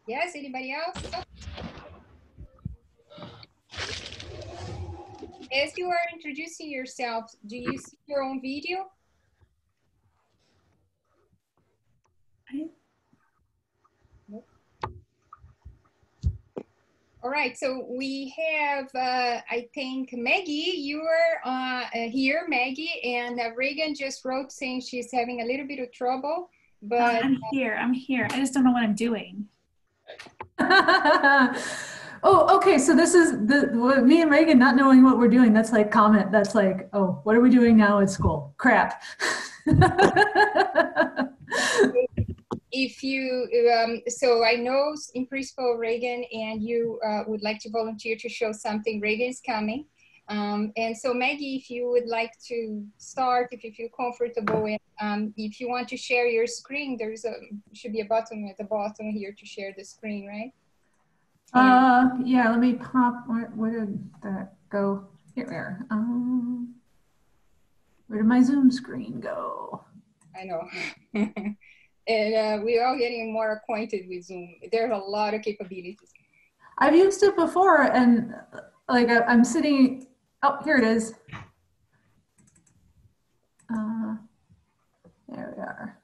Yes, anybody else? As you are introducing yourself, do you see your own video? Nope. All right, so we have, I think, Maggie, you are here, Maggie, and Reagan just wrote saying she's having a little bit of trouble, but... I'm here. I just don't know what I'm doing. Oh, okay. So this is me and Reagan not knowing what we're doing. That's like comment. That's like, oh, what are we doing now at school? Crap. If you, so I know in principle, Reagan, and you would like to volunteer to show something, Reagan is coming. And so Maggie, if you would like to start, if you feel comfortable, and if you want to share your screen, there's should be a button at the bottom here to share the screen, right? Yeah, let me pop, where did that go? Here we are. Where did my Zoom screen go? I know. And we're all getting more acquainted with Zoom. There's a lot of capabilities. I've used it before, and like I'm sitting, oh, here it is. There we are.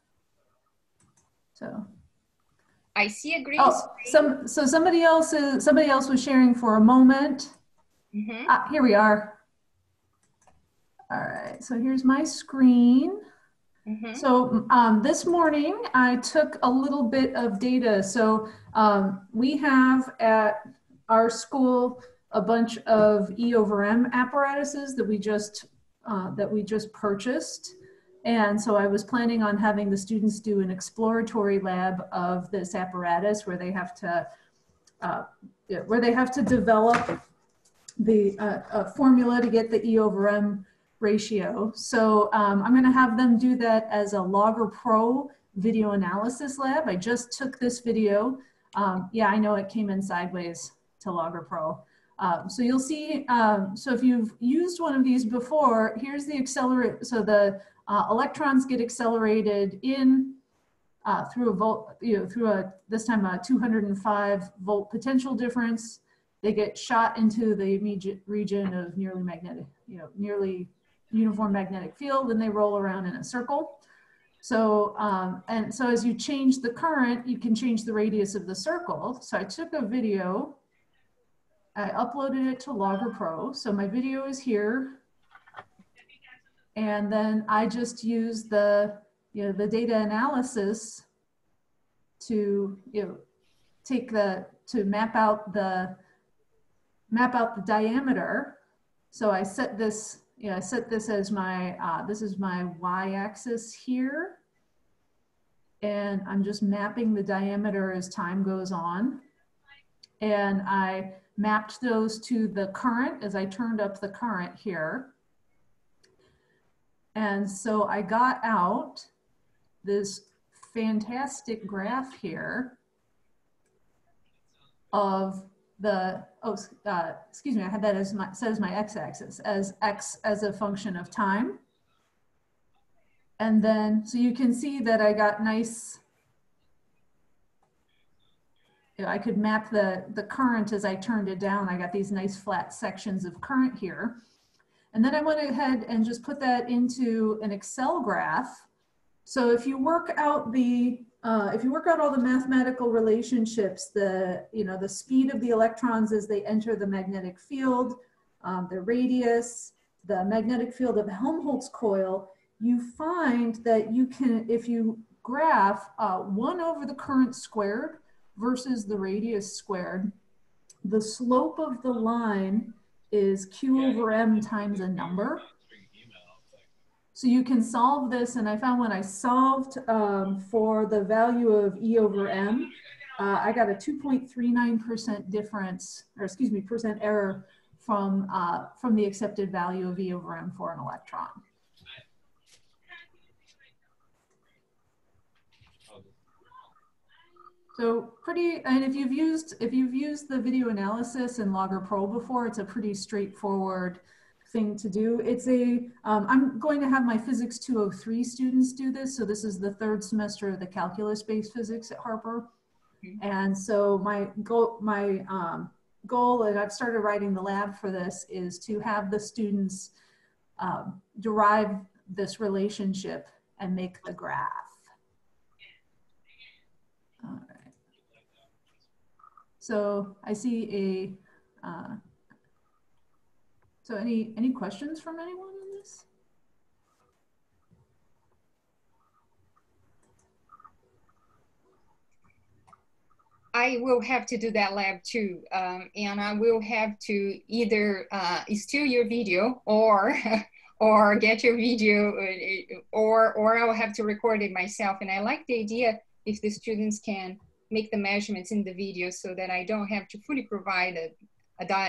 So I see a green screen. So somebody else was sharing for a moment. Mm-hmm. Here we are. All right, so here's my screen. Mm-hmm. So this morning I took a little bit of data. So we have at our school a bunch of E over M apparatuses that we just purchased. And so I was planning on having the students do an exploratory lab of this apparatus where they have to develop the formula to get the E over M ratio. So I'm going to have them do that as a Logger Pro video analysis lab. I just took this video. Yeah, I know it came in sideways to Logger Pro. So you'll see, so if you've used one of these before, here's the accelerator. So the electrons get accelerated in through a volt, this time a 205 volt potential difference. They get shot into the immediate region of nearly magnetic, nearly uniform magnetic field, and they roll around in a circle. So, and so as you change the current, you can change the radius of the circle. So I took a video, I uploaded it to Logger Pro. So my video is here. And then I just use the data analysis to map out the diameter. So I set this, as my this is my y-axis here, and I'm just mapping the diameter as time goes on. And I mapped those to the current as I turned up the current here. And so I got out this fantastic graph here of the, excuse me, I had that as set as my x-axis, as x as a function of time. And then, so you can see that I got nice, I could map the current as I turned it down. I got these nice flat sections of current here. And then I went ahead and just put that into an Excel graph. So if you work out all the mathematical relationships, the speed of the electrons as they enter the magnetic field, the radius, the magnetic field of the Helmholtz coil, you find that you can, if you graph 1 over the current squared versus the radius squared, the slope of the line is Q over M times a number. So you can solve this, and I found when I solved for the value of E over M, I got a 2.39% difference, or excuse me, percent error from the accepted value of E over M for an electron. So pretty, and if you've used the video analysis in Logger Pro before, it's a pretty straightforward thing to do. It's I'm going to have my Physics 203 students do this. So this is the 3rd semester of the calculus-based physics at Harper. And so my goal, and I've started writing the lab for this, is to have the students derive this relationship and make the graph. All right. So I see so any questions from anyone on this? I will have to do that lab too. And I will have to either steal your video or or get your video or I will have to record it myself. And I like the idea if the students can make the measurements in the video so that I don't have to fully provide a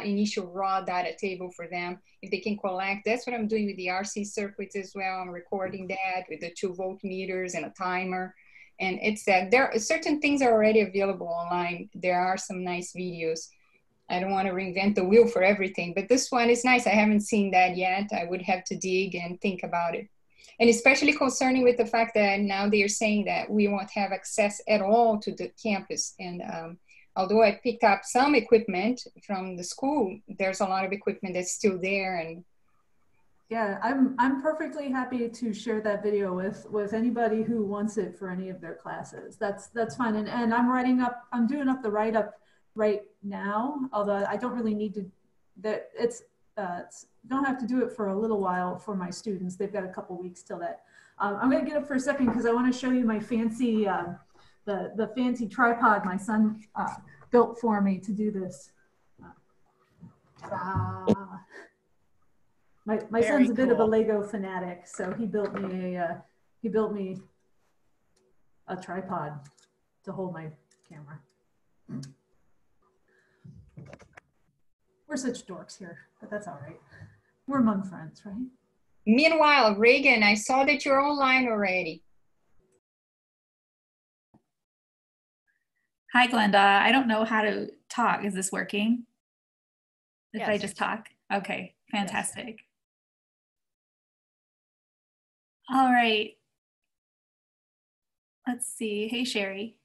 initial raw data table for them. If they can collect, that's what I'm doing with the RC circuits as well. I'm recording that with the 2 voltmeters and a timer. And it's that there are certain things are already available online. There are some nice videos. I don't want to reinvent the wheel for everything, but this one is nice. I haven't seen that yet. I would have to dig and think about it. And especially concerning with the fact that now they are saying that we won't have access at all to the campus. And although I picked up some equipment from the school, there's a lot of equipment that's still there. And yeah, I'm perfectly happy to share that video with anybody who wants it for any of their classes. That's fine. And I'm doing up the write-up right now, although I don't really need to, don't have to do it for a little while for my students. They've got a couple weeks till that. I'm gonna get up for a second because I want to show you my fancy, the fancy tripod my son built for me to do this. My son's a bit of a Lego fanatic, so he built me a tripod to hold my camera. We're such dorks here, but that's all right. We're among friends, right? meanwhile, Reagan, I saw that you're online already. Hi, Glenda. I don't know how to talk. Is this working? If Yes. I just talk? Okay, fantastic. Yes. All right. Let's see. Hey, Sherry.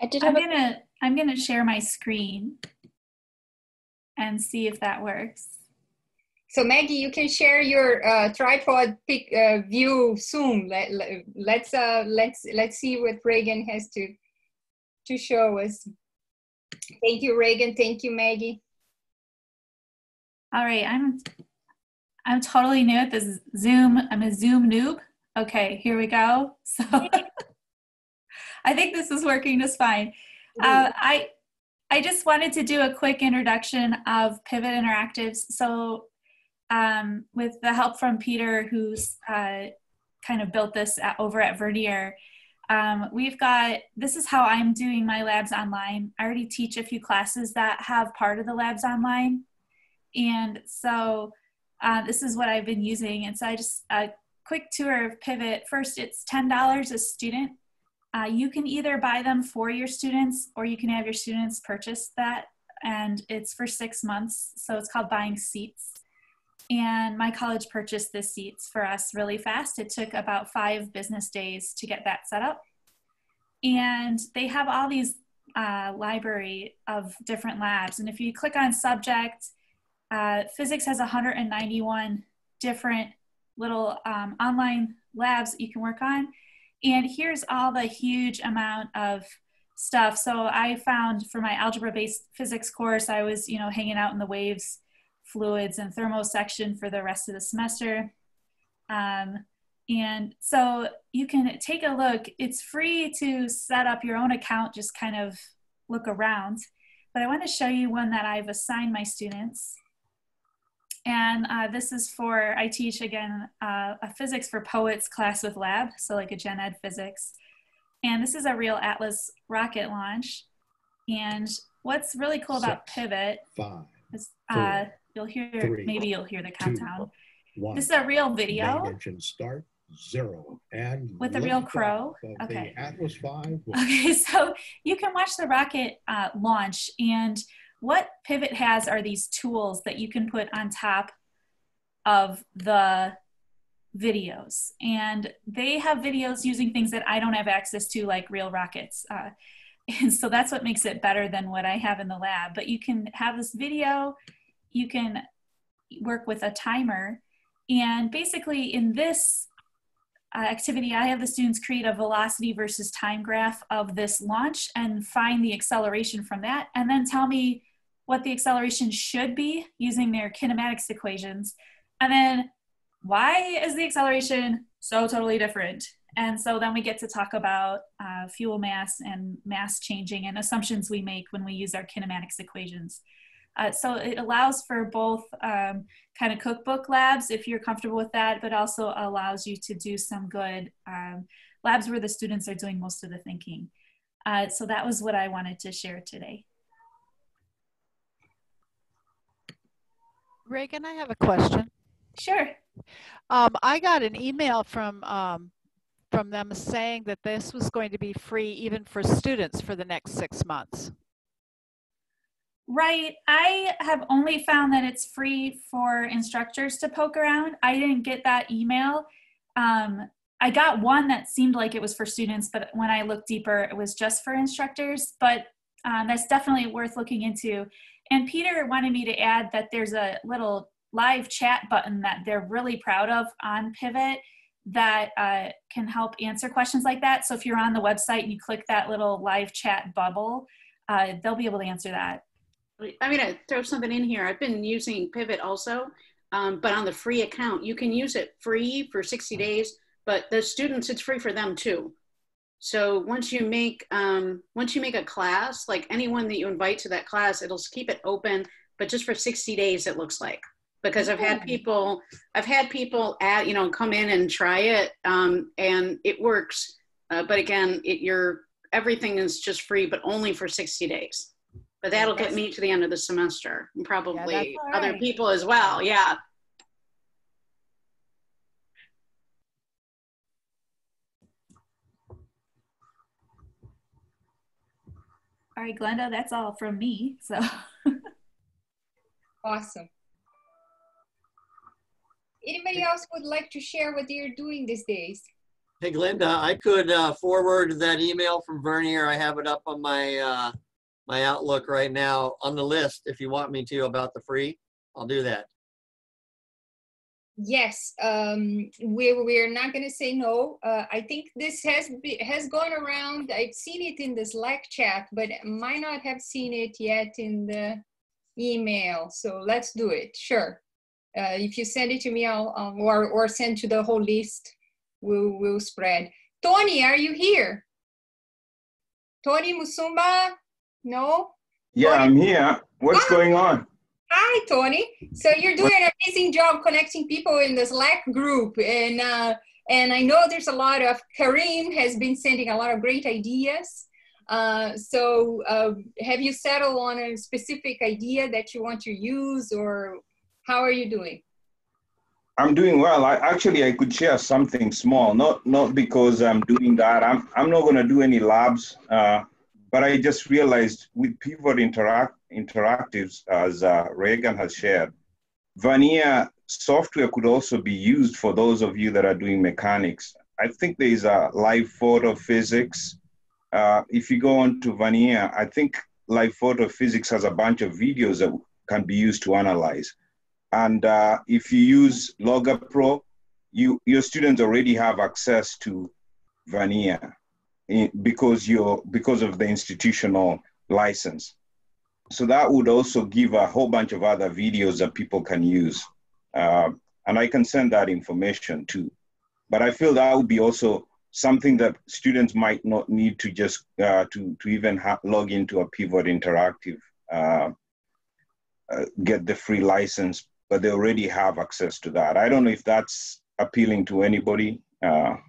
I'm gonna share my screen and see if that works. So Maggie, you can share your tripod view soon. Let's see what Reagan has to show us. Thank you, Reagan. Thank you, Maggie. All right, I'm totally new at this Zoom. I'm a Zoom noob. Okay, here we go. So I think this is working just fine. I just wanted to do a quick introduction of Pivot Interactives. So with the help from Peter, who's kind of built this over at Vernier, this is how I'm doing my labs online. I already teach a few classes that have part of the labs online. And so this is what I've been using. And so I just, a quick tour of Pivot. First, it's $10 a student. You can either buy them for your students or you can have your students purchase that. And it's for 6 months. So it's called Buying Seats. And my college purchased the seats for us really fast. It took about 5 business days to get that set up. And they have all these library of different labs. And if you click on subject, physics has 191 different little online labs that you can work on. And here's all the huge amount of stuff. So I found for my algebra-based physics course, I was, hanging out in the waves, fluids, and thermo section for the rest of the semester. And so you can take a look. It's free to set up your own account, just kind of look around. But I want to show you one that I've assigned my students. And this is I teach, again, a physics for poets class with lab, so like a gen ed physics. And this is a real Atlas rocket launch. And what's really cool about Pivot is maybe you'll hear the countdown. 1. This is a real video. Main engine start, 0. And with a real crow. Okay. The Atlas V. Okay, so you can watch the rocket launch, and what Pivot has are these tools that you can put on top of the videos, and they have videos using things that I don't have access to, like real rockets. And so that's what makes it better than what I have in the lab. But you can have this video, you can work with a timer, and basically in this activity, I have the students create a velocity versus time graph of this launch and find the acceleration from that, and then tell me what the acceleration should be using their kinematics equations. And then why is the acceleration so totally different? And so then we get to talk about fuel mass and mass changing and assumptions we make when we use our kinematics equations. So it allows for both kind of cookbook labs, if you're comfortable with that, but also allows you to do some good labs where the students are doing most of the thinking. So that was what I wanted to share today. Reagan, I have a question. Sure. I got an email from them saying that this was going to be free even for students for the next 6 months. Right. I have only found that it's free for instructors to poke around. I didn't get that email. I got one that seemed like it was for students, but when I looked deeper, it was just for instructors. But that's definitely worth looking into. And Peter wanted me to add that there's a little live chat button that they're really proud of on Pivot that can help answer questions like that. So if you're on the website and you click that little live chat bubble, they'll be able to answer that. I'm going to throw something in here. I've been using Pivot also, but on the free account. You can use it free for 60 days, but the students, it's free for them too. So once you make a class, like anyone that you invite to that class, it'll keep it open, but just for 60 days, it looks like. Because I've had people come in and try it, and it works. But again, everything is just free, but only for 60 days. But that'll get me to the end of the semester, and probably other people as well. Yeah. All right, Glenda, that's all from me. So Awesome. Anybody else would like to share what they're doing these days? Hey, Glenda, I could forward that email from Vernier. I have it up on my my Outlook right now on the list. If you want me to about the free, I'll do that. Yes, we're not going to say no. I think this has gone around. I've seen it in the Slack chat, but might not have seen it yet in the email. So let's do it. Sure. If you send it to me, or send to the whole list, we'll spread. Tony, are you here? Tony Musumba? No? Yeah, Tony? I'm here. What's going on? Hi, Tony. So you're doing an amazing job connecting people in the Slack group. And I know there's a lot of, Kareem has been sending a lot of great ideas. So have you settled on a specific idea that you want to use, or how are you doing? I'm doing well. I could share something small, not because I'm doing that. I'm not going to do any labs, but I just realized with Pivot Interactives, as Reagan has shared, Vernier software could also be used for those of you that are doing mechanics. I think there is a live photo physics. If you go on to Vernier, I think live photo physics has a bunch of videos that can be used to analyze. And if you use Logger Pro, your students already have access to Vernier because of the institutional license. So that would also give a whole bunch of other videos that people can use. And I can send that information too. But I feel that would be also something that students might not need to just to even log into a Pivot Interactive, get the free license, but they already have access to that. I don't know if that's appealing to anybody, but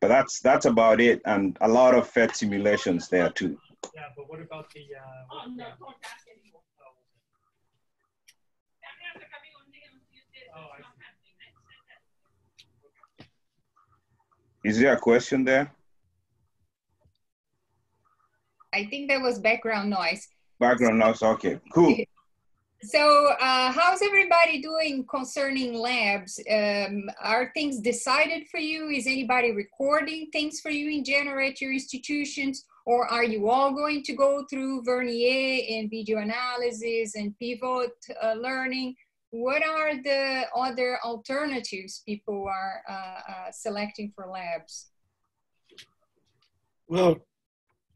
that's about it, and a lot of PhET simulations there too. Yeah, but what about the? Is there a question there? I think that was background noise. Background noise, okay, cool. So how's everybody doing concerning labs? Are things decided for you? Is anybody recording things for you in general at your institutions? Or are you all going to go through Vernier and video analysis and pivot learning? What are the other alternatives people are selecting for labs? Well,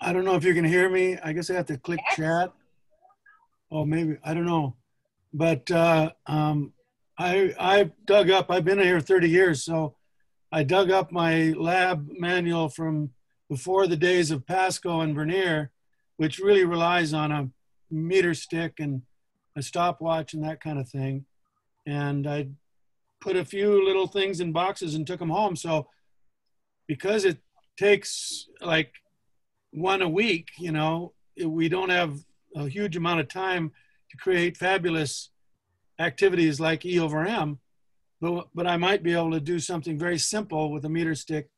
I don't know if you can hear me. I guess I have to click chat. Oh, maybe, I don't know. But I dug up, I've been here 30 years, so I dug up my lab manual from before the days of Pasco and Vernier, which really relies on a meter stick and a stopwatch and that kind of thing. And I put a few little things in boxes and took them home. So because it takes like one a week, you know, we don't have a huge amount of time to create fabulous activities like E over M, but I might be able to do something very simple with a meter stick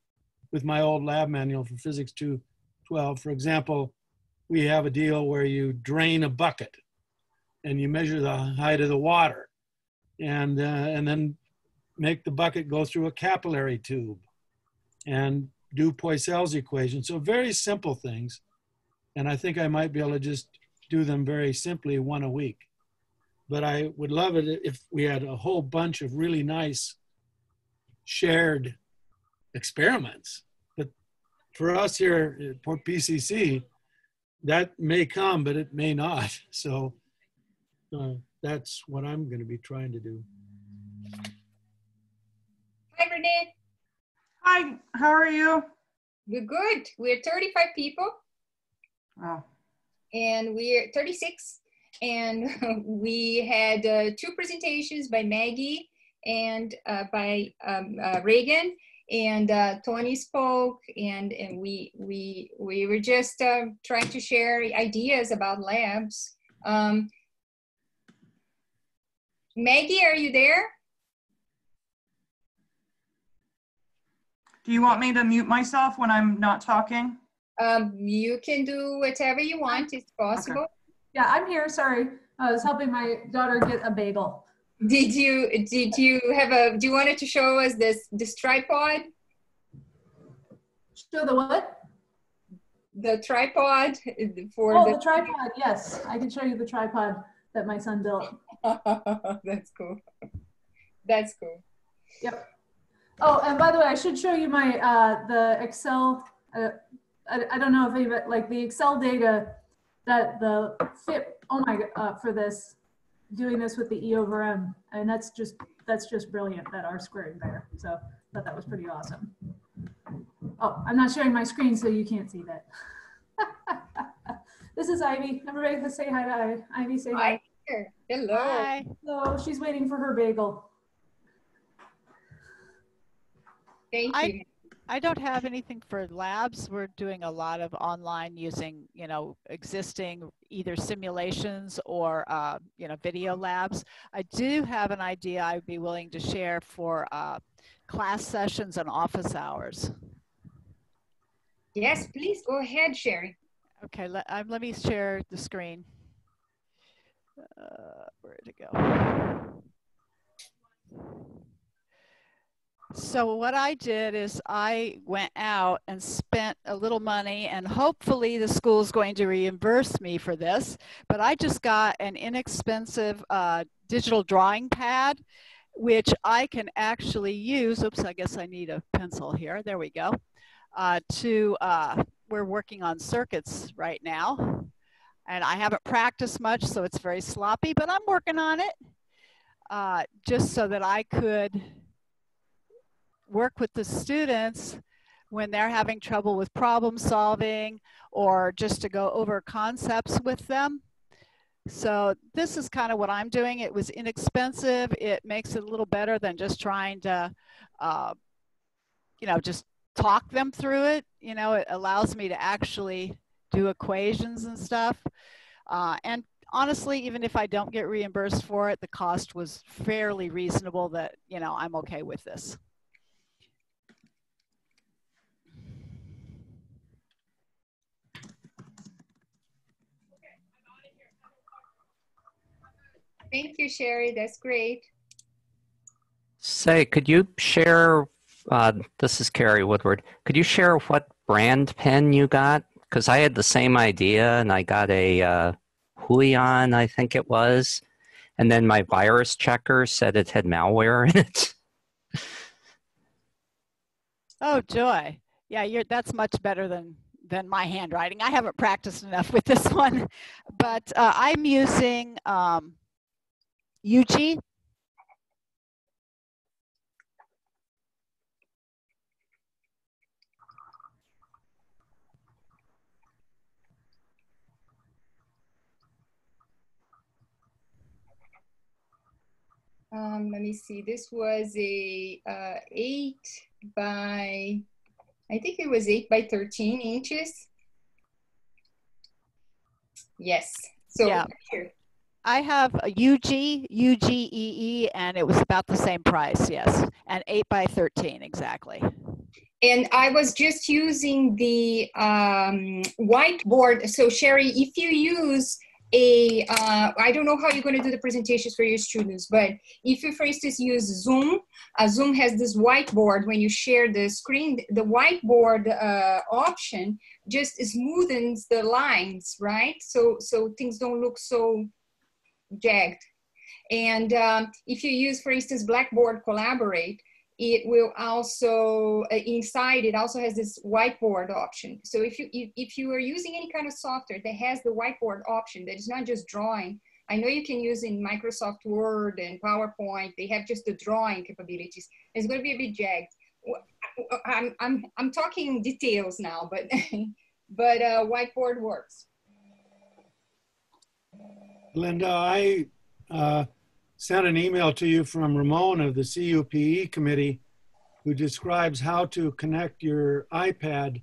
with my old lab manual for Physics 212. For example, we have a deal where you drain a bucket and you measure the height of the water and then make the bucket go through a capillary tube and do Poiseuille's equation. So very simple things. And I think I might be able to just do them very simply one a week. But I would love it if we had a whole bunch of really nice shared experiments. But for us here at Port PCC, that may come, but it may not. So that's what I'm going to be trying to do. Hi, Renee. Hi, how are you? We're good. We're 35 people. Wow. And we're 36. And we had 2 presentations by Maggie and by Reagan, and Tony spoke, and we were just trying to share ideas about labs. Maggie, are you there? Do you want me to mute myself when I'm not talking? You can do whatever you want. It's possible. Okay. Yeah, I'm here. Sorry. I was helping my daughter get a bagel. Do you want it to show us this tripod? Show the what? The tripod for the tripod. Yes, I can show you the tripod that my son built. That's cool. That's cool. Yep. Oh, and by the way, I should show you my the Excel. I don't know if even like the Excel data that the fit. Oh my god, for this, doing this with the E over M, and that's just brilliant, that R squared there. So I thought that was pretty awesome. Oh, I'm not sharing my screen, so you can't see that. This is Ivy. Everybody say hi to Ivy. Say hi. Hi. Hello. Hi. Hello. She's waiting for her bagel. Thank you. I don't have anything for labs. We're doing a lot of online using, you know, existing either simulations or, you know, video labs. I do have an idea I'd be willing to share for class sessions and office hours. Yes, please go ahead, Sherry. Okay, let me share the screen. Where'd it go? So what I did is I went out and spent a little money, and hopefully the school is going to reimburse me for this, but I just got an inexpensive digital drawing pad, which I can actually use. Oops, I guess I need a pencil here. There we go. We're working on circuits right now, and I haven't practiced much, so it's very sloppy, but I'm working on it just so that I could work with the students when they're having trouble with problem solving or just to go over concepts with them. So this is kind of what I'm doing. It was inexpensive. It makes it a little better than just trying to, you know, just talk them through it. You know, it allows me to actually do equations and stuff. And honestly, even if I don't get reimbursed for it, the cost was fairly reasonable that, you know, I'm okay with this. Thank you, Sherry. That's great. Say, could you share, this is Carrie Woodward, could you share what brand pen you got? Because I had the same idea and I got a Huion, I think it was, and then my virus checker said it had malware in it. Oh, joy. Yeah, that's much better than my handwriting. I haven't practiced enough with this one, but I'm using UG. Let me see. This was a 8 by, I think it was 8 by 13 inches. Yes. So yeah. Here. I have a UGEE, and it was about the same price, yes, and 8 by 13 exactly. And I was just using the whiteboard. So Sherry, if you use I don't know how you're going to do the presentations for your students, but if you, for instance, use Zoom, Zoom has this whiteboard. When you share the screen, the whiteboard option just smoothens the lines, right? So things don't look so jagged. And if you use, for instance, Blackboard Collaborate, it will also, inside, it also has this whiteboard option. So if you are using any kind of software that has the whiteboard option, that is not just drawing, I know you can use in Microsoft Word and PowerPoint, they have just the drawing capabilities. It's going to be a bit jagged. I'm talking details now, but but whiteboard works. Linda, I sent an email to you from Ramon of the CUPE committee, who describes how to connect your iPad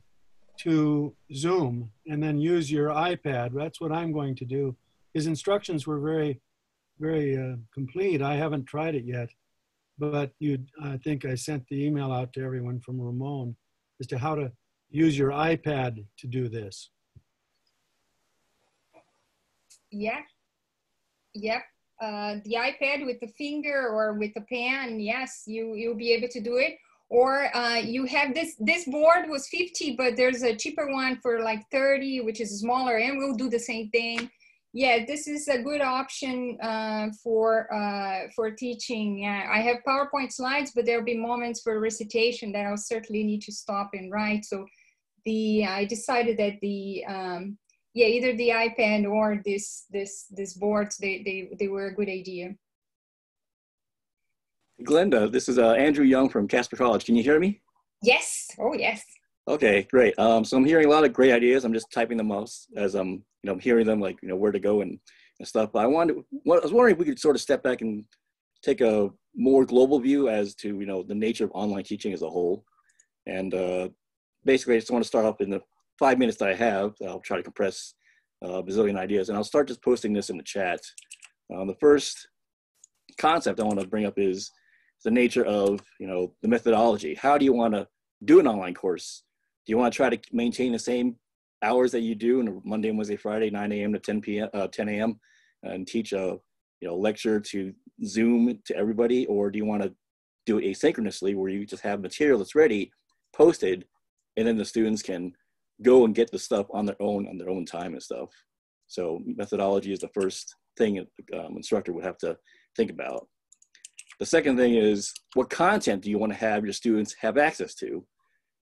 to Zoom and then use your iPad. That's what I'm going to do. His instructions were very, very complete. I haven't tried it yet, but I think I sent the email out to everyone from Ramon as to how to use your iPad to do this. Yeah. Yep. The iPad with the finger or with the pen, yes, you'll be able to do it. Or you have this board was 50, but there's a cheaper one for like 30, which is smaller, and we'll do the same thing. Yeah, this is a good option for teaching. Yeah, I have PowerPoint slides, but there'll be moments for recitation that I'll certainly need to stop and write. So I decided that yeah, either the iPad or this boards, they were a good idea. Glenda, this is Andrew Young from Casper College. Can you hear me? Yes. Oh, yes. Okay, great. So I'm hearing a lot of great ideas. I'm just typing them out as I'm hearing them, like where to go and stuff. But I was wondering if we could sort of step back and take a more global view as to the nature of online teaching as a whole. And basically, I just want to start off in the 5 minutes that I have. I'll try to compress a bazillion ideas, and I'll start just posting this in the chat. The first concept I want to bring up is the nature of the methodology. How do you want to do an online course? Do you want to try to maintain the same hours that you do on Monday, Wednesday, Friday, 9 a.m. to 10 a.m. and teach a lecture to Zoom to everybody, or do you want to do it asynchronously where you just have material that's ready, posted, and then the students can go and get the stuff on their own time and stuff? So methodology is the first thing an instructor would have to think about. The second thing is, what content do you want to have your students have access to?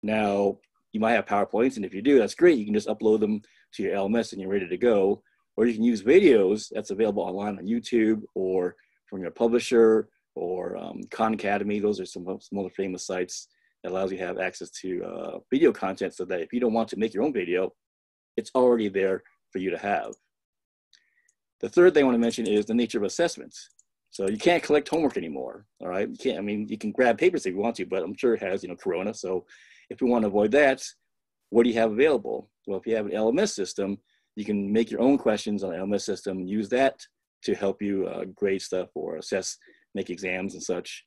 Now, you might have PowerPoints, and if you do, that's great. You can just upload them to your LMS and you're ready to go. Or you can use videos that's available online on YouTube or from your publisher or Khan Academy. Those are some other famous sites that allows you to have access to video content, so that if you don't want to make your own video, it's already there for you to have. The third thing I want to mention is the nature of assessments. So you can't collect homework anymore, all right? You can't, you can grab papers if you want to, but I'm sure it has, Corona. So if we want to avoid that, what do you have available? Well, if you have an LMS system, you can make your own questions on an LMS system and use that to help you grade stuff or assess, make exams and such.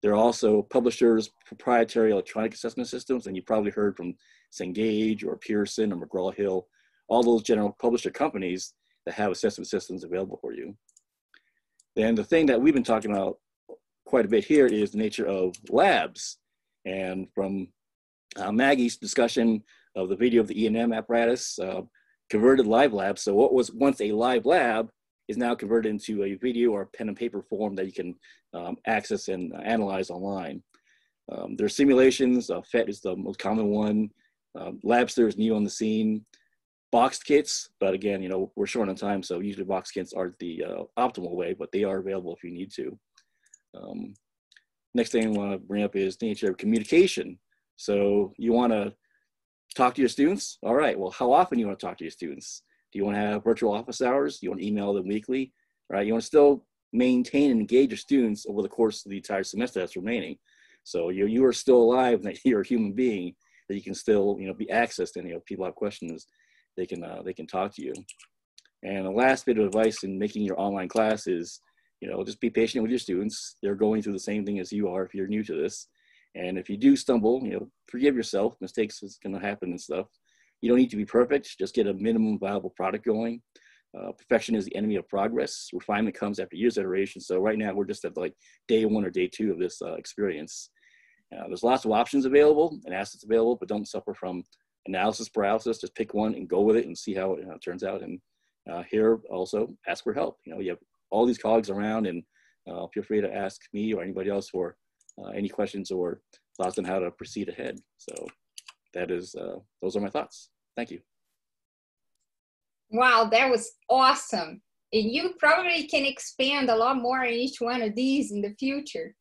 There are also publishers' proprietary electronic assessment systems, and you probably heard from Cengage or Pearson or McGraw-Hill, all those general publisher companies that have assessment systems available for you. Then the thing that we've been talking about quite a bit here is the nature of labs. And from Maggie's discussion of the video of the E&M apparatus, converted live labs. So what was once a live lab is now converted into a video or pen and paper form that you can access and analyze online. There's simulations. PhET is the most common one. Labster is new on the scene. Boxed kits, but again, you know, we're short on time, so usually boxed kits aren't the optimal way, but they are available if you need to. Next thing I want to bring up is the nature of communication. So you want to talk to your students? All right, well, how often do you want to talk to your students? Do you want to have virtual office hours? Do you want to email them weekly? All right, you want to still maintain and engage your students over the course of the entire semester that's remaining. So you are still alive, that you're a human being, that you can still, you know, be accessed, and, you know, people have questions, they can talk to you. And the last bit of advice in making your online class is, you know, just be patient with your students. They're going through the same thing as you are if you're new to this. And if you do stumble, you know, forgive yourself. Mistakes is going to happen and stuff. You don't need to be perfect. Just get a minimum viable product going. Perfection is the enemy of progress. Refinement comes after years of iteration. So right now we're just at like day 1 or day 2 of this experience. There's lots of options available and assets available, but don't suffer from analysis paralysis. Just pick one and go with it and see how it turns out. And here also ask for help. You know, you have all these colleagues around, and feel free to ask me or anybody else for any questions or thoughts on how to proceed ahead. So that is, those are my thoughts. Thank you. Wow, that was awesome. And you probably can expand a lot more in each one of these in the future.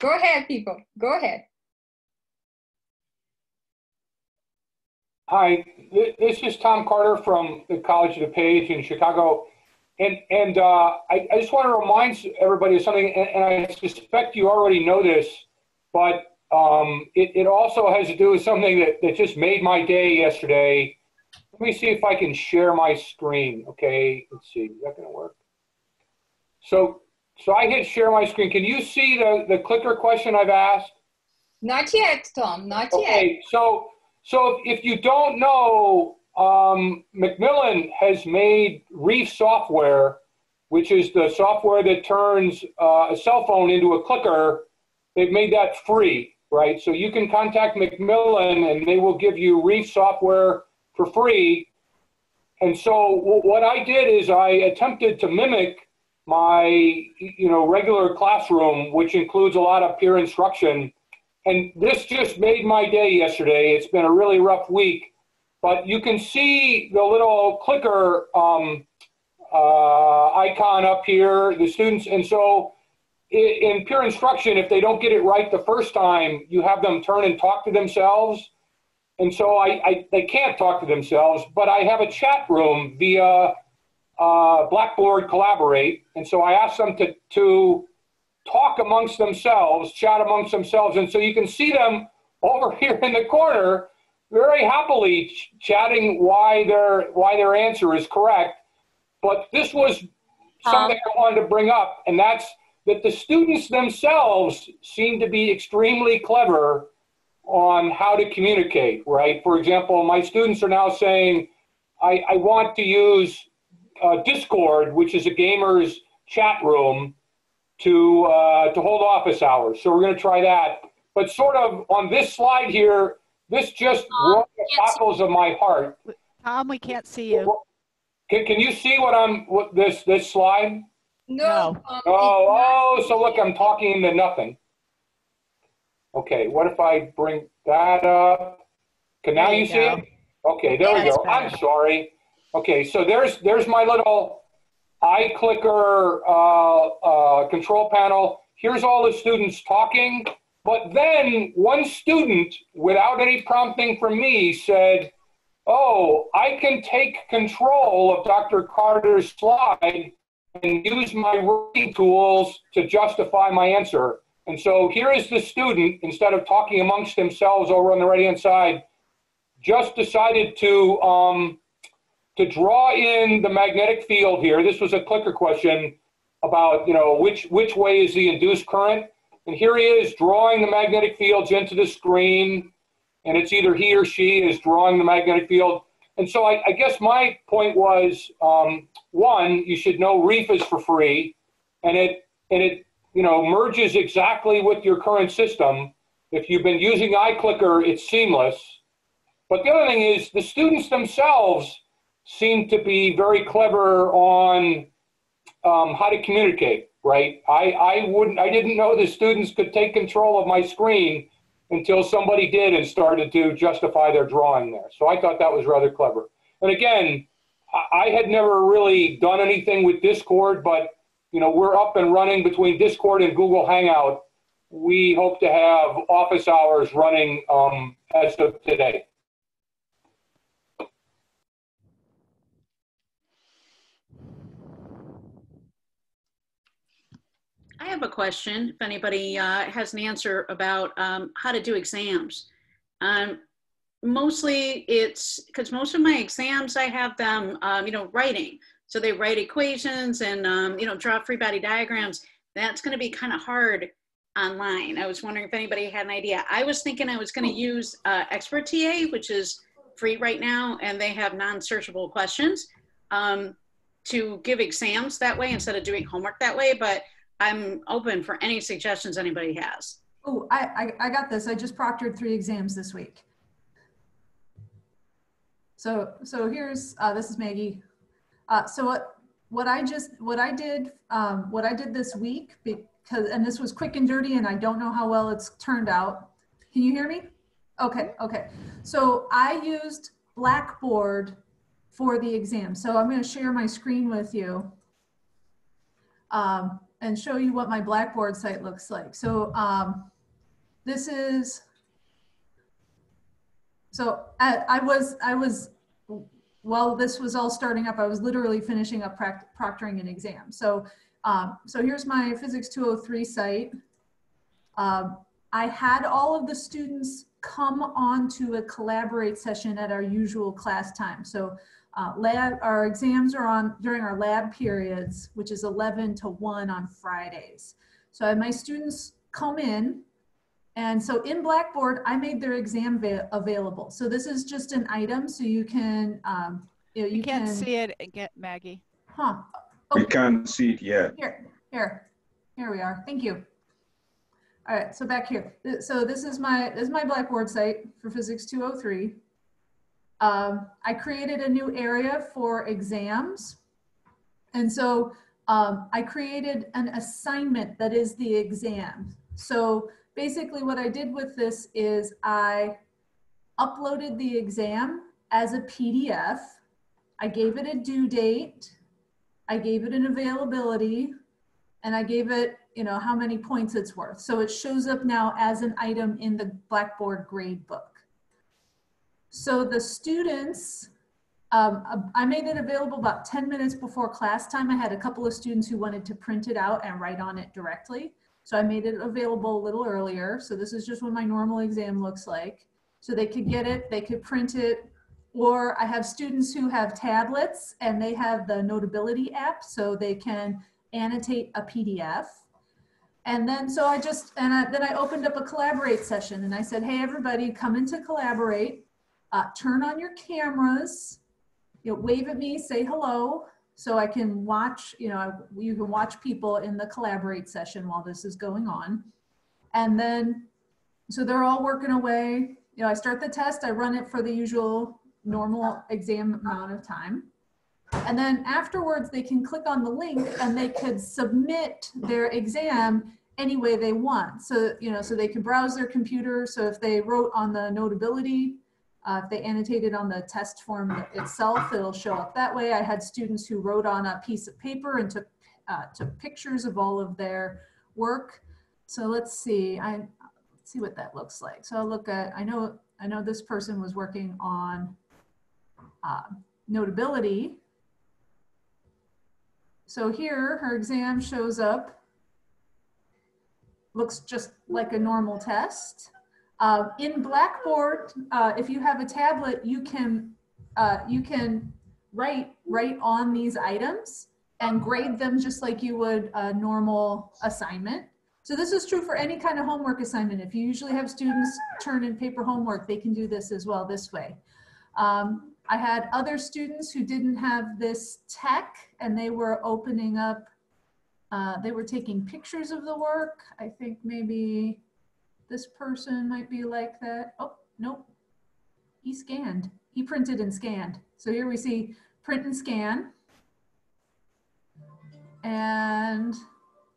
Go ahead, people. Go ahead. Hi, this is Tom Carter from the College of DuPage in Chicago. And I just want to remind everybody of something, and I suspect you already know this, but it also has to do with something that just made my day yesterday. Let me see if I can share my screen. Okay, let's see, is that going to work? So I hit share my screen. Can you see the clicker question I've asked? Not yet, Tom, not yet. Okay, so if you don't know, Macmillan has made Reef software, which is the software that turns a cell phone into a clicker. They've made that free, right? So you can contact Macmillan and they will give you Reef software for free. And so what I did is I attempted to mimic my, regular classroom, which includes a lot of peer instruction. And this just made my day yesterday. It's been a really rough week, but you can see the little clicker icon up here, the students. And so in peer instruction, if they don't get it right the first time, you have them turn and talk to themselves. And so they can't talk to themselves, but I have a chat room via Blackboard Collaborate. And so I asked them to talk amongst themselves, chat amongst themselves. And so you can see them over here in the corner, very happily chatting why their answer is correct. But this was something I wanted to bring up, and that's that the students themselves seem to be extremely clever on how to communicate, right? For example, my students are now saying, I want to use Discord, which is a gamer's chat room, to hold office hours. So we're going to try that. But sort of on this slide here, this just wrote the cockles of my heart. Tom, we can't see you. Can you see what this slide? No. So look, I'm talking into nothing. Okay, what if I bring that up? Now you see it? Okay, there we go. I'm sorry. Okay, so there's my little iClicker control panel. Here's all the students talking. But then one student, without any prompting from me, said, oh, I can take control of Dr. Carter's slide and use my writing tools to justify my answer. And so here is the student, instead of talking amongst themselves over on the right-hand side, just decided to draw in the magnetic field here. This was a clicker question about, which way is the induced current? And here he is drawing the magnetic fields into the screen, and it's either he or she is drawing the magnetic field. And so I guess my point was, one, you should know REEF is for free, and it merges exactly with your current system. If you've been using iClicker, it's seamless. But the other thing is the students themselves seem to be very clever on how to communicate, right? I didn't know the students could take control of my screen until somebody did and started to justify their drawing there. So I thought that was rather clever. And again, I had never really done anything with Discord, but we're up and running between Discord and Google Hangout. We hope to have office hours running as of today. I have a question, if anybody has an answer about how to do exams. Mostly it's because most of my exams, I have them, writing. So they write equations and, draw free body diagrams. That's going to be kind of hard online. I was wondering if anybody had an idea. I was thinking I was going to use Expert TA, which is free right now, and they have non-searchable questions to give exams that way instead of doing homework that way. But I'm open for any suggestions anybody has. Oh, I got this. I just proctored 3 exams this week. So here's, this is Maggie. So what I did this week, and this was quick and dirty and I don't know how well it's turned out. Can you hear me? Okay. So I used Blackboard for the exam. So I'm going to share my screen with you. And show you what my Blackboard site looks like. So while this was all starting up, I was literally finishing up proctoring an exam. So here's my Physics 203 site. I had all of the students come on to a Collaborate session at our usual class time. So our exams are on during our lab periods, which is 11 to 1 on Fridays. So I had my students come in, and so in Blackboard, I made their exam available. So this is just an item, so you can, you can't see it, Maggie. Huh. We can't see it yet. Here we are. Thank you. All right, so back here. So this is my Blackboard site for Physics 203. I created a new area for exams. And so I created an assignment that is the exam. So basically what I did with this is I uploaded the exam as a PDF. I gave it a due date. I gave it an availability, and I gave it, how many points it's worth. So it shows up now as an item in the Blackboard grade book. So the students, I made it available about 10 minutes before class time. I had a couple of students who wanted to print it out and write on it directly. So I made it available a little earlier. So this is just what my normal exam looks like. So they could get it, they could print it, or I have students who have tablets and they have the Notability app, so they can annotate a PDF. And then then I opened up a Collaborate session and I said, hey, everybody, come into Collaborate. Turn on your cameras, wave at me, say hello, so I can watch, you can watch people in the Collaborate session while this is going on. And then, so they're all working away. I start the test, I run it for the usual normal exam amount of time. And then afterwards, they can click on the link and they could submit their exam any way they want. So, so they can browse their computer. So if they wrote on the Notability, if they annotated on the test form itself, it'll show up that way. I had students who wrote on a piece of paper and took pictures of all of their work. So let's see, let's see what that looks like. So I'll look at, I know this person was working on Notability. So here, her exam shows up, looks just like a normal test. In Blackboard, if you have a tablet, you can write on these items and grade them just like you would a normal assignment. So this is true for any kind of homework assignment. If you usually have students turn in paper homework, they can do this as well this way. I had other students who didn't have this tech, and they were opening up, they were taking pictures of the work. I think maybe this person might be like that. Oh, nope. He scanned. He printed and scanned. So here we see print and scan. And,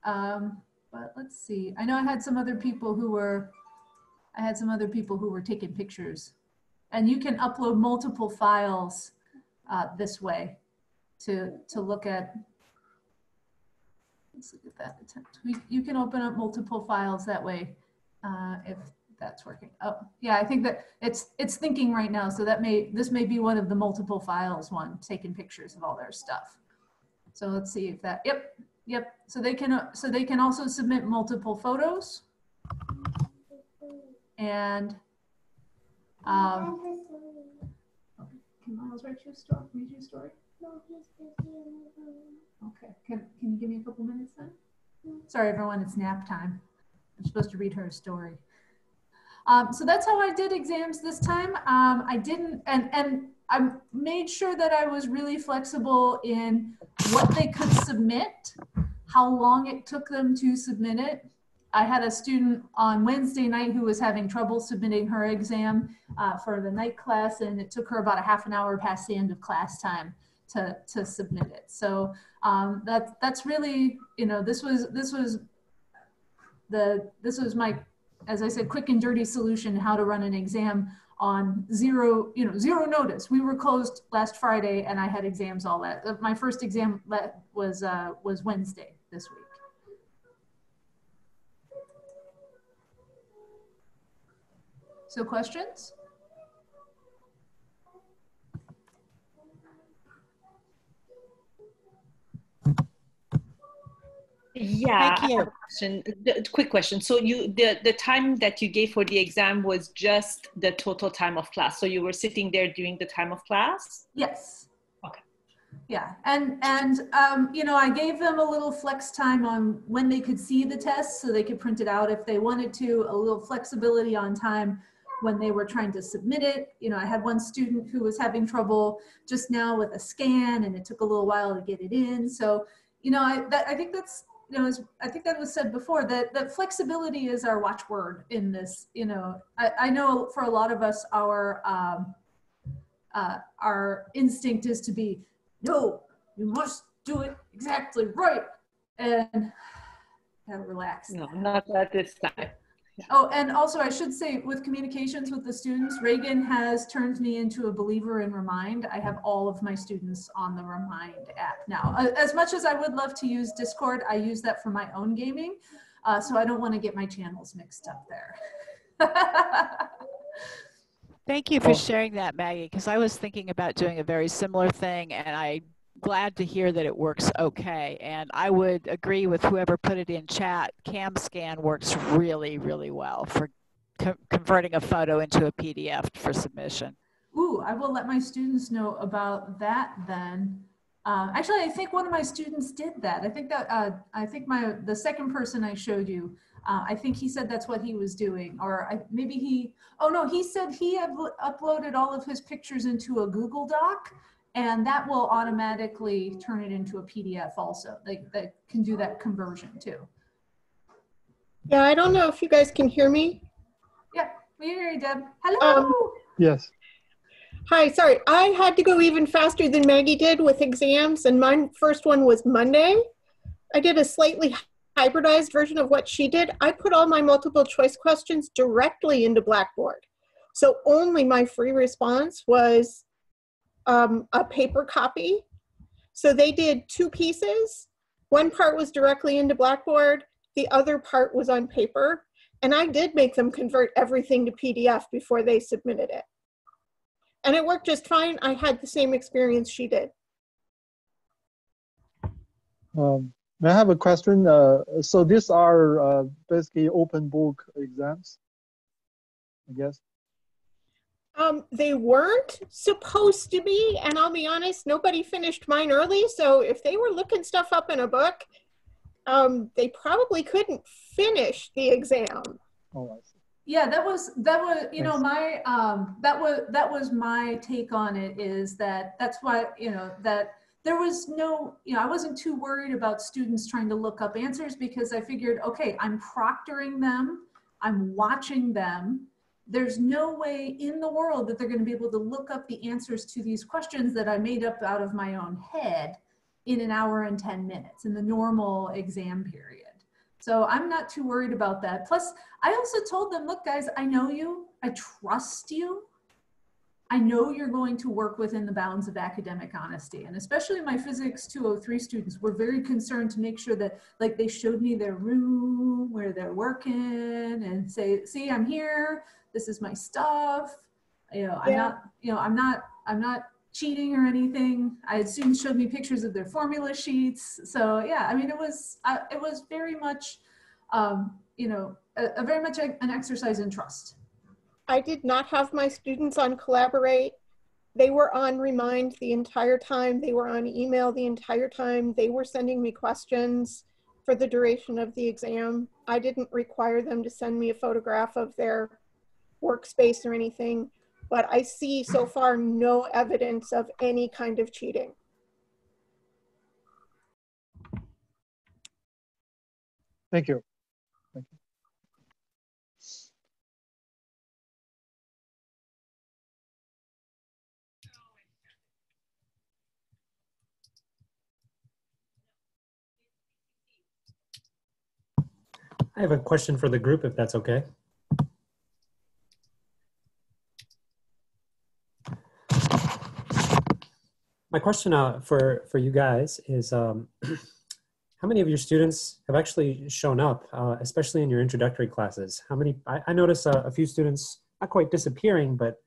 but let's see. I know I had some other people who were, taking pictures. And you can upload multiple files this way to look at. Let's look at that attempt. You can open up multiple files that way if that's working. Oh, yeah, I think that it's thinking right now. So this may be one of the multiple files one, taking pictures of all their stuff. So let's see if that, yep. So they can also submit multiple photos. And can Miles read you a story? No, he's busy. Okay, can you give me a couple minutes then? Sorry everyone, it's nap time. I'm supposed to read her a story. So that's how I did exams this time. I didn't, and I made sure that I was really flexible in what they could submit, how long it took them to submit it. I had a student on Wednesday night who was having trouble submitting her exam for the night class, and it took her about a half an hour past the end of class time to submit it. So that's really, you know, this was my, as I said, quick and dirty solution how to run an exam on zero notice. We were closed last Friday, and I had exams all that. My first exam was Wednesday this week. So questions? Yeah, Thank you. I have a question. Quick question. So the time that you gave for the exam was just the total time of class. So you were sitting there during the time of class? Yes. Okay. Yeah, and you know, I gave them a little flex time on when they could see the test so they could print it out if they wanted to, a little flexibility on time when they were trying to submit it. You know, I had one student who was having trouble just now with a scan, and it took a little while to get it in. So, you know, I think that's, you know, I think that was said before, that flexibility is our watchword in this. You know, I know for a lot of us, our instinct is to be, no, you must do it exactly right, and gotta relax. No, not at this time. Yeah. Oh, and also I should say, with communications with the students, Reagan has turned me into a believer in Remind. I have all of my students on the Remind app now. As much as I would love to use Discord, I use that for my own gaming, so I don't want to get my channels mixed up there. Thank you for sharing that, Maggie, because I was thinking about doing a very similar thing, and I'm glad to hear that it works okay. And I would agree with whoever put it in chat. CamScan works really, really well for converting a photo into a PDF for submission. Ooh, I will let my students know about that then. Actually, I think one of my students did that. I think that the second person I showed you, I think he said that's what he was doing, or maybe he, oh no, he said he had uploaded all of his pictures into a Google Doc, and that will automatically turn it into a PDF also. That can do that conversion too. Yeah, I don't know if you guys can hear me. Yeah, we hear you, Deb. Hello. Yes. Hi, sorry. I had to go even faster than Maggie did with exams, and my first one was Monday. I did a slightly hybridized version of what she did. I put all my multiple choice questions directly into Blackboard. So only my free response was a paper copy. So they did two pieces. One part was directly into Blackboard. The other part was on paper. And I did make them convert everything to PDF before they submitted it. And it worked just fine. I had the same experience she did. May I have a question? So these are basically open book exams, I guess? They weren't supposed to be, and I'll be honest, nobody finished mine early. So if they were looking stuff up in a book, they probably couldn't finish the exam. Oh, I see. Yeah, that was you know, my that was my take on it, is that that's why, you know, that there was no, you know, I wasn't too worried about students trying to look up answers, because I figured, okay, I'm proctoring them, I'm watching them. There's no way in the world that they're going to be able to look up the answers to these questions that I made up out of my own head in an hour and 10 minutes in the normal exam period. So I'm not too worried about that. Plus, I also told them, look, guys, I know you, I trust you. I know you're going to work within the bounds of academic honesty. And especially my Physics 203 students were very concerned to make sure that, like, they showed me their room where they're working and say, see, I'm here, this is my stuff. You know, I'm not, you know, I'm not cheating or anything. I had students showed me pictures of their formula sheets. So yeah, I mean, it was very much, you know, a very much an exercise in trust. I did not have my students on Collaborate. They were on Remind the entire time. They were on email the entire time. They were sending me questions for the duration of the exam. I didn't require them to send me a photograph of their workspace or anything, but I see so far no evidence of any kind of cheating. Thank you. Thank you. I have a question for the group, if that's okay. My question for you guys is, how many of your students have actually shown up, especially in your introductory classes? How many? I noticed a few students not quite disappearing, but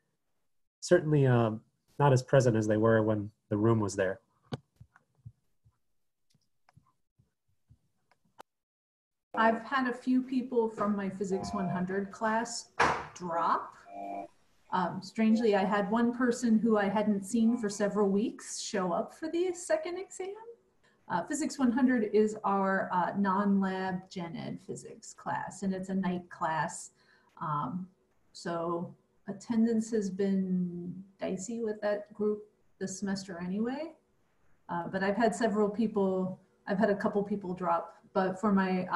certainly not as present as they were when the room was there. I've had a few people from my Physics 100 class drop. Strangely, I had one person who I hadn't seen for several weeks show up for the second exam. Physics 100 is our non-lab gen ed physics class, and it's a night class. So attendance has been dicey with that group this semester anyway. But I've had several people, I've had a couple people drop, but for my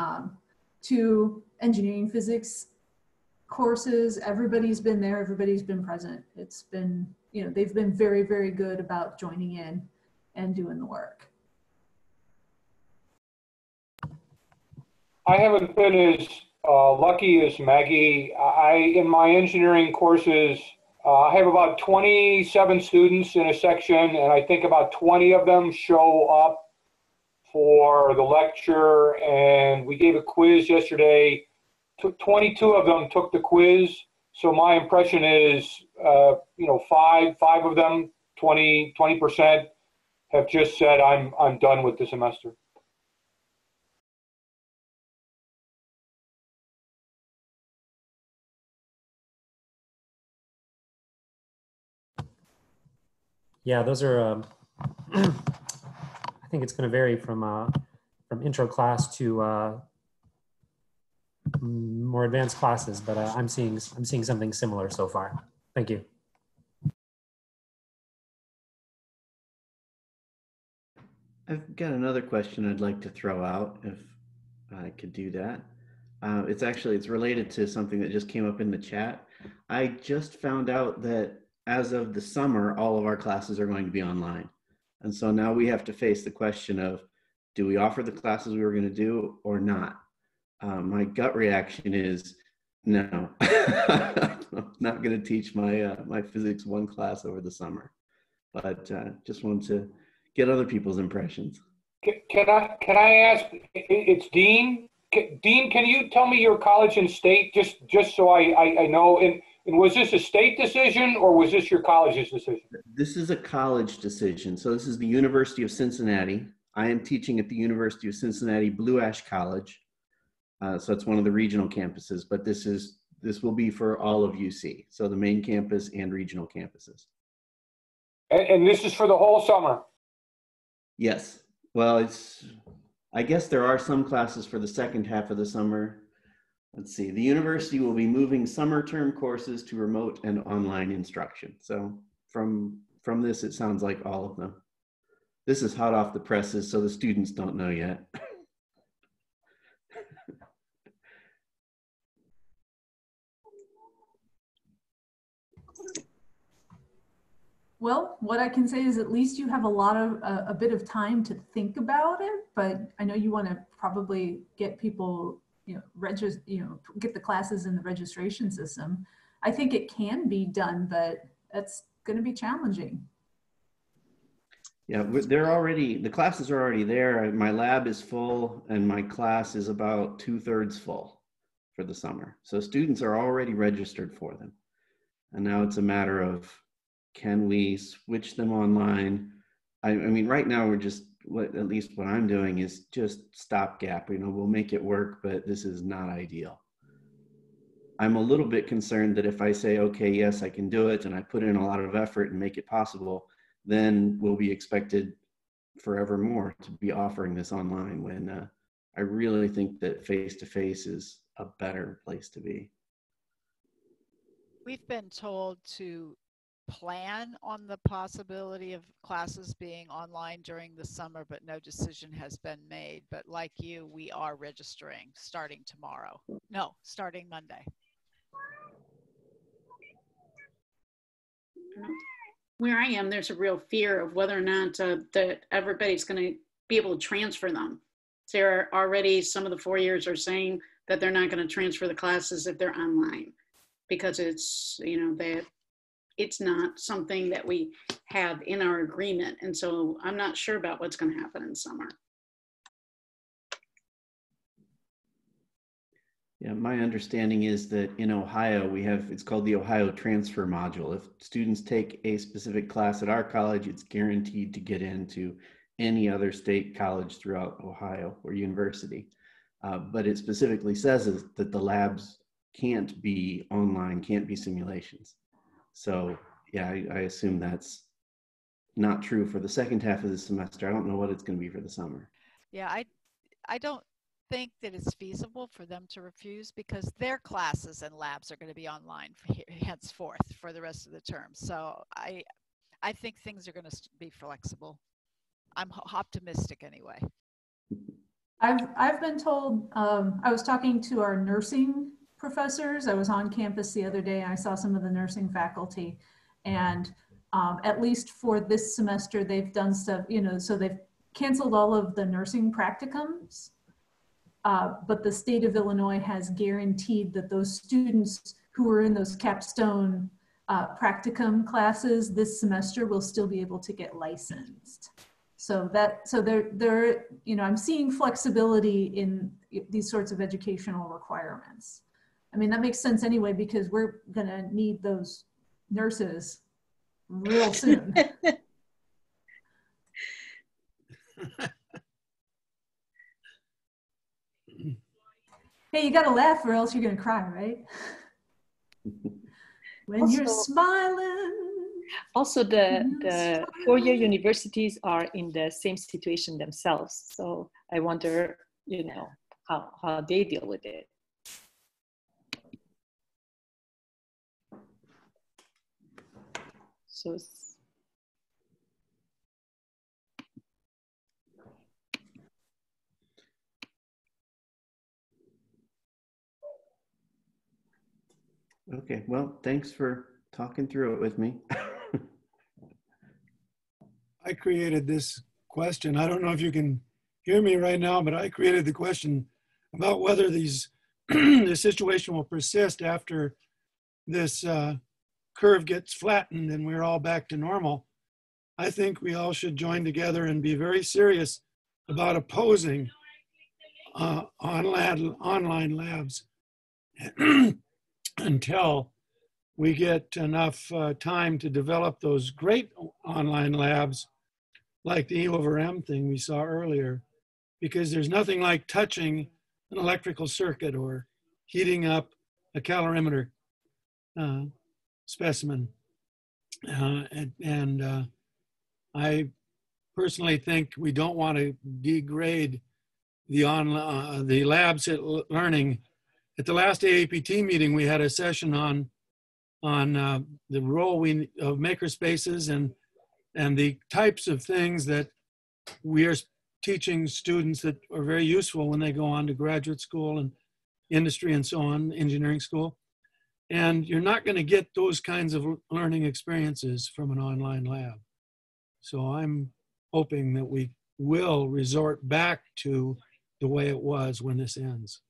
2 engineering physics courses, everybody's been there, everybody's been present. It's been, you know, they've been very, very good about joining in and doing the work. I haven't been as lucky as Maggie. In my engineering courses, I have about 27 students in a section, and I think about 20 of them show up for the lecture, and we gave a quiz yesterday. 22 of them took the quiz. So my impression is, you know, five of them, 20% have just said, I'm done with the semester. Yeah, those are, I think it's going to vary from intro class to more advanced classes, but I'm seeing something similar so far. Thank you. I've got another question I'd like to throw out, if I could do that. It's related to something that just came up in the chat. I just found out that as of the summer, all of our classes are going to be online. And so now we have to face the question of, do we offer the classes we were going to do or not? My gut reaction is no. I'm not going to teach my my Physics 1 class over the summer, but just wanted to get other people's impressions. Can I ask? It's Dean. Dean, can you tell me your college and state just so I know? And was this a state decision or was this your college's decision? This is a college decision. So this is the University of Cincinnati. I am teaching at the University of Cincinnati Blue Ash College. So it's one of the regional campuses, but this will be for all of UC. So the main campus and regional campuses. And this is for the whole summer? Yes. Well, I guess there are some classes for the second half of the summer. let's see, the university will be moving summer term courses to remote and online instruction. So from this, it sounds like all of them. This is hot off the presses, so the students don't know yet. Well, what I can say is at least you have a bit of time to think about it, but I know you want to probably get people, get the classes in the registration system. I think it can be done, but that's going to be challenging. Yeah, the classes are already there. My lab is full and my class is about 2/3 full for the summer. So students are already registered for them. And now it's a matter of, can we switch them online? I mean, right now we're just, at least what I'm doing is just stopgap. We'll make it work, but this is not ideal. I'm a little bit concerned that if I say, okay, yes, I can do it, and I put in a lot of effort and make it possible, then we'll be expected forevermore to be offering this online, when I really think that face-to-face is a better place to be. We've been told to plan on the possibility of classes being online during the summer, but no decision has been made. But like you, we are registering starting tomorrow. No, starting Monday. Where I am, there's a real fear of whether or not that everybody's going to be able to transfer them. There are already, some of the 4 years are saying that they're not going to transfer the classes if they're online, because it's, that it's not something that we have in our agreement. And so I'm not sure about what's going to happen in summer. Yeah, my understanding is that in Ohio, it's called the Ohio Transfer Module. If students take a specific class at our college, it's guaranteed to get into any other state college throughout Ohio or university. But it specifically says that the labs can't be online, can't be simulations. So yeah, I assume that's not true for the second half of the semester. I don't know what it's going to be for the summer. Yeah, I don't think that it's feasible for them to refuse, because their classes and labs are going to be online henceforth for the rest of the term. So I think things are going to be flexible. I'm optimistic anyway. I've been told, I was talking to our nursing professors. I was on campus the other day and I saw some of the nursing faculty, and at least for this semester, they've done stuff, so they've canceled all of the nursing practicums. But the state of Illinois has guaranteed that those students who are in those capstone practicum classes this semester will still be able to get licensed. So they're I'm seeing flexibility in these sorts of educational requirements. I mean, that makes sense anyway, because we're gonna need those nurses real soon. Hey, you gotta laugh or else you're gonna cry, right? When Also, you're smiling. Also, the four-year universities are in the same situation themselves. So I wonder, how they deal with it. So Okay, well, thanks for talking through it with me. I created this question. I don't know if you can hear me right now, but I created the question about whether this situation will persist after this curve gets flattened and we're all back to normal. I think we all should join together and be very serious about opposing online labs until we get enough time to develop those great online labs like the E/M thing we saw earlier, because there's nothing like touching an electrical circuit or heating up a calorimeter specimen. I personally think we don't want to degrade the labs at learning at the last AAPT meeting, we had a session on the role of makerspaces and the types of things that we are teaching students that are very useful when they go on to graduate school and industry and so on, engineering school. And you're not going to get those kinds of learning experiences from an online lab. So I'm hoping that we will resort back to the way it was when this ends.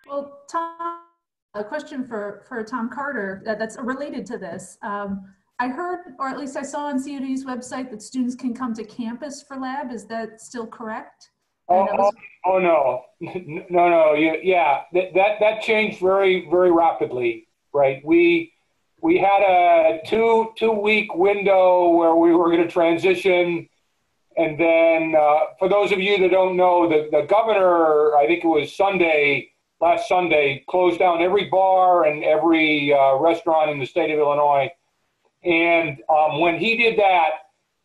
Well, Tom, a question for Tom Carter that's related to this. I heard, or at least I saw on CUD's website, that students can come to campus for lab. Is that still correct? Oh no, no. Yeah, that changed very rapidly, right? We had a two-week window where we were going to transition, and then for those of you that don't know, the governor, I think it was last Sunday, closed down every bar and every restaurant in the state of Illinois. And when he did that,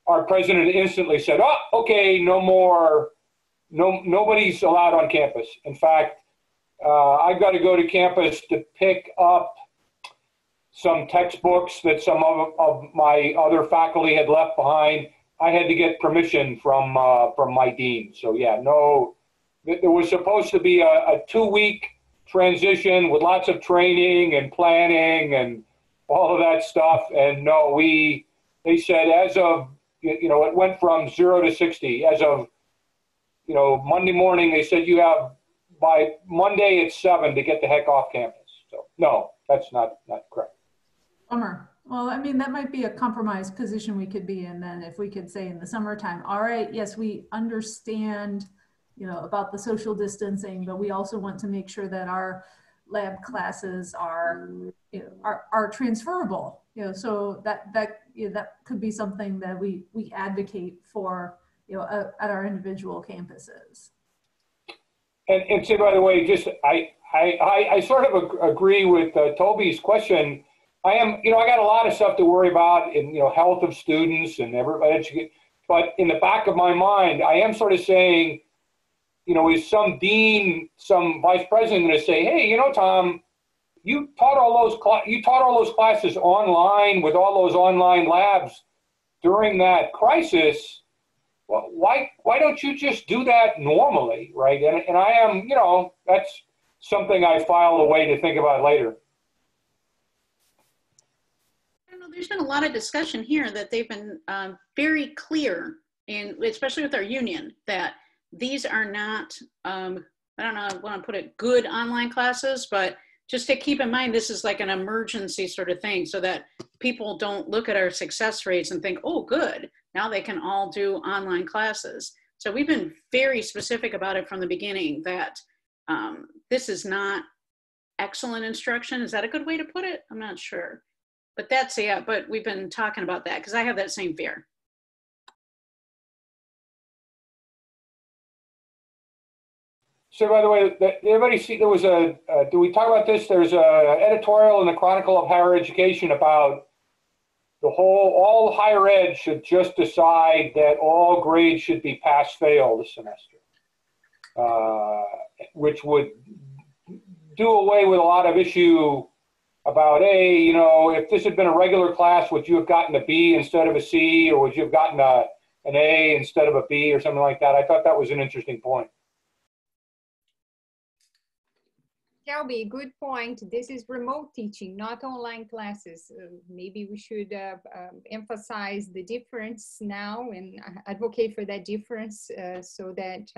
our president instantly said, "Oh, okay, no more. Nobody's allowed on campus." In fact, I've got to go to campus to pick up some textbooks that some of my other faculty had left behind. I had to get permission from my dean. So yeah, no, there was supposed to be a 2-week transition with lots of training and planning and all of that stuff. And no, they said as of, it went from 0 to 60. As of, Monday morning, they said you have, by Monday it's 7 to get the heck off campus. So no, that's not correct. Bummer. Well, I mean, that might be a compromise position we could be in then, if we could say in the summertime, all right, yes, we understand, about the social distancing, but we also want to make sure that our lab classes are transferable. So that could be something that we advocate for, at our individual campuses. And say, by the way, just I sort of agree with Toby's question. I got a lot of stuff to worry about in health of students and everybody, but in the back of my mind, I am sort of saying, is some dean, some vice president going to say, hey, Tom, you taught all those classes online with all those online labs during that crisis. Well, why don't you just do that normally, right? And I am, that's something I file away to think about later. I don't know, there's been a lot of discussion here that they've been very clear, especially with our union, that these are not, I don't know, I want to put it good online classes, but just to keep in mind, this is like an emergency sort of thing so that people don't look at our success rates and think, oh, good, now they can all do online classes. So we've been very specific about it from the beginning that this is not excellent instruction. Is that a good way to put it? I'm not sure. But that's, yeah, but we've been talking about that because I have that same fear. So by the way, everybody see there was do we talk about this? There's a editorial in the Chronicle of Higher Education about all higher ed should just decide that all grades should be pass-fail this semester, which would do away with a lot of issue about, hey, if this had been a regular class, would you have gotten a B instead of a C, or would you have gotten an A instead of a B or something like that? I thought that was an interesting point. Kelby, good point. This is remote teaching, not online classes. Maybe we should emphasize the difference now and advocate for that difference so that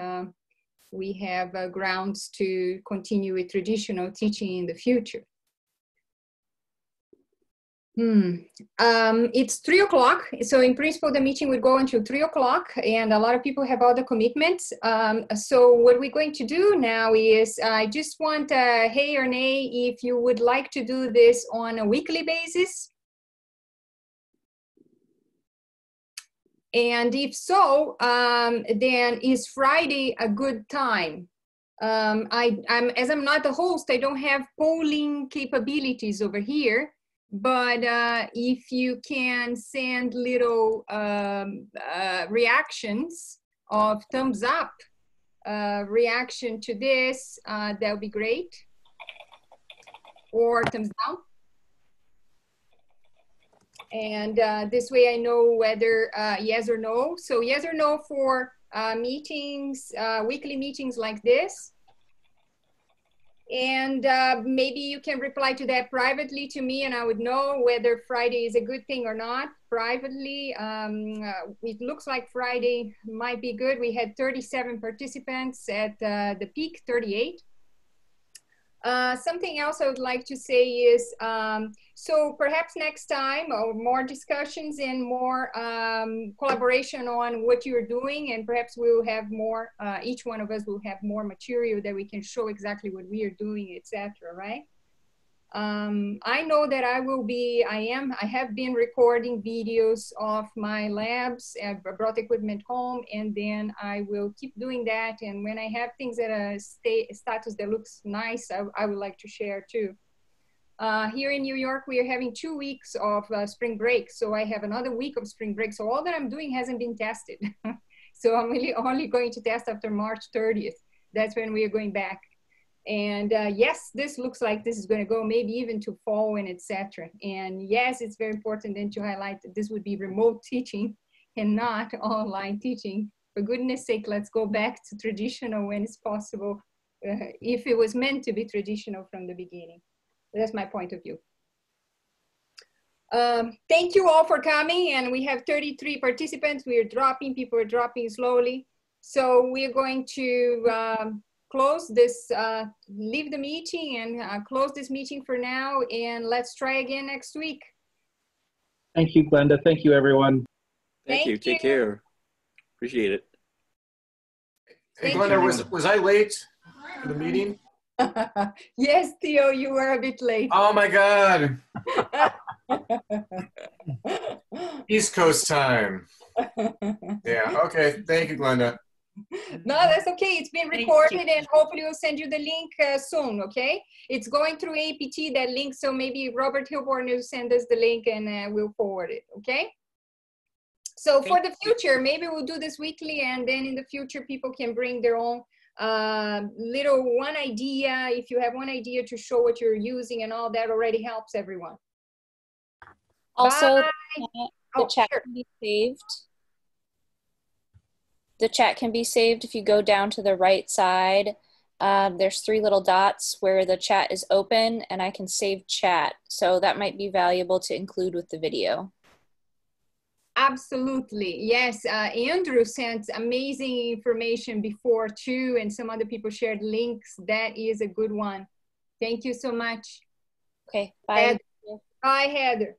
we have grounds to continue with traditional teaching in the future. It's 3 o'clock. So in principle, the meeting would go until 3 o'clock and a lot of people have other commitments. So what we're going to do now is I just want a hey or nay if you would like to do this on a weekly basis. And if so, then is Friday a good time? As I'm not the host, I don't have polling capabilities over here. but if you can send little reactions of thumbs up, reaction to this, that would be great, or thumbs down. And this way I know whether yes or no. So yes or no for meetings, weekly meetings like this. And maybe you can reply to that privately to me, and I would know whether Friday is a good thing or not privately. It looks like Friday might be good. We had 37 participants at the peak, 38. Something else I would like to say is, so perhaps next time, or more discussions and more collaboration on what you're doing, and perhaps we'll have more, each one of us will have more material that we can show exactly what we are doing, etc. Right? I know that I have been recording videos of my labs. I brought equipment home, and then I will keep doing that. And when I have things at a status that looks nice, I would like to share too. Here in New York, we are having 2 weeks of spring break. So I have another week of spring break. So all that I'm doing hasn't been tested. So I'm really only going to test after March 30th. That's when we are going back. And yes, this looks like this is going to go maybe even to fall and etc. And yes, it's very important then to highlight that this would be remote teaching and not online teaching. For goodness sake, let's go back to traditional when it's possible, if it was meant to be traditional from the beginning. That's my point of view. Thank you all for coming, and we have 33 participants. We are dropping, people are dropping slowly. So we're going to close this, leave the meeting and close this meeting for now, and let's try again next week. Thank you, Glenda. Thank you, everyone. Thank you. Take care. Appreciate it. Hey, Glenda, was I late for the meeting? Yes, Theo, you were a bit late. Oh my God. East Coast time. Yeah, okay. Thank you, Glenda. No, that's okay. It's been recorded, and hopefully we'll send you the link soon, okay? It's going through APT, that link, so maybe Robert Hilborn will send us the link, and we'll forward it, okay? So for the future, maybe we'll do this weekly, and then in the future, people can bring their own little one idea. If you have one idea to show what you're using and all that, already helps everyone. Also, Bye. the chat can be saved. The chat can be saved if you go down to the right side. There's 3 little dots where the chat is open, and I can save chat. So that might be valuable to include with the video. Absolutely, yes. Andrew sent amazing information before too, and some other people shared links. That is a good one. Thank you so much. Okay, bye. Heather. Bye, Heather.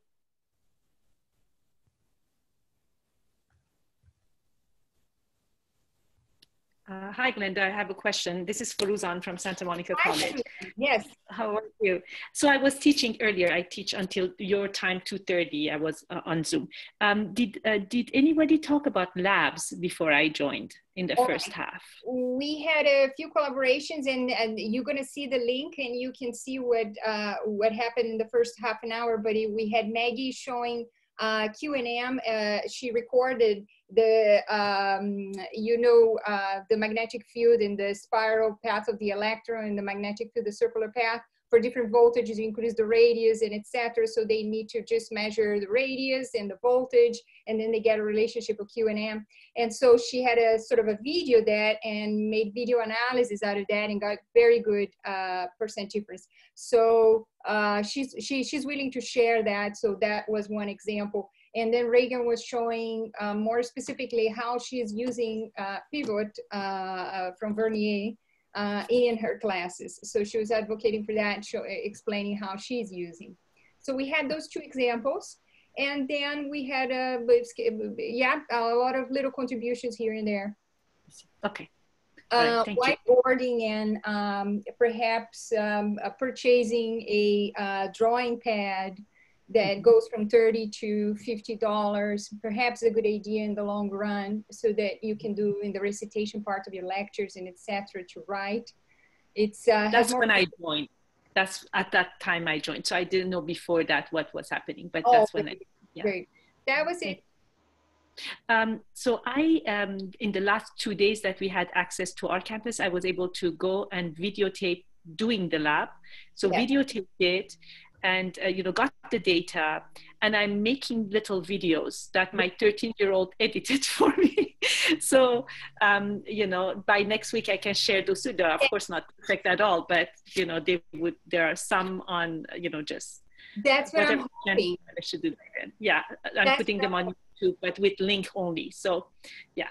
Hi, Glenda. I have a question. This is Furuzan from Santa Monica College. Yes. How are you? So I was teaching earlier. I teach until your time, 2:30. I was on Zoom. Did anybody talk about labs before I joined in the first half? We had a few collaborations, and you're going to see the link, and you can see what happened in the first half an hour. But we had Maggie showing Q&M. She recorded the the magnetic field and the spiral path of the electron, and the magnetic field, the circular path. For different voltages, you increase the radius and etc. So they need to just measure the radius and the voltage, and then they get a relationship of Q&M. And so she had a sort of a video that, and made video analysis out of that, and got very good percent difference. So she's willing to share that. So that was one example. And then Reagan was showing more specifically how she is using Pivot from Vernier in her classes. So she was advocating for that, explaining how she's using. So we had those 2 examples. And then we had a lot of little contributions here and there. Okay. Right, whiteboarding and perhaps purchasing a drawing pad that goes from $30 to $50, perhaps a good idea in the long run, so that you can do in the recitation part of your lectures and etc. to write. It's that's when I joined. That's at that time I joined. So I didn't know before that what was happening, but Oh, that's when yeah. Great. That was it. So I, in the last 2 days that we had access to our campus, I was able to go and videotape doing the lab. So videotaped it and, you know, got the data, and I'm making little videos that my 13-year-old edited for me. So, you know, by next week I can share those. They're of course not perfect at all, but, you know, there are some on, you know, just that's what I'm hoping. I should do that. Yeah, I'm putting them on YouTube, but with link only. So, yeah.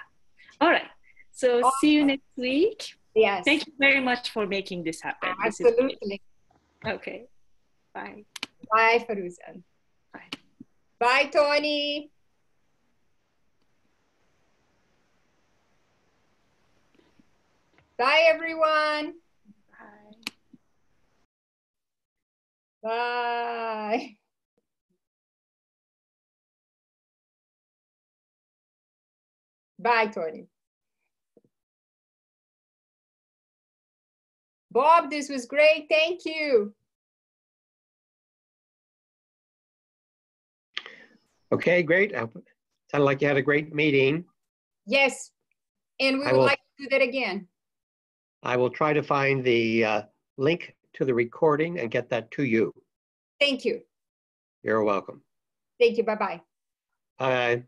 All right. So see you next week. Yes. Thank you very much for making this happen. Absolutely. Okay. Bye. Bye, Faruzan. Bye. Bye, Tony. Bye, everyone. Bye. Bye, Tony. Bob, this was great. Thank you. Okay, great. Sounded like you had a great meeting. Yes, and we would like to do that again. I will try to find the link to the recording and get that to you. Thank you. You're welcome. Thank you. Bye-bye. Bye.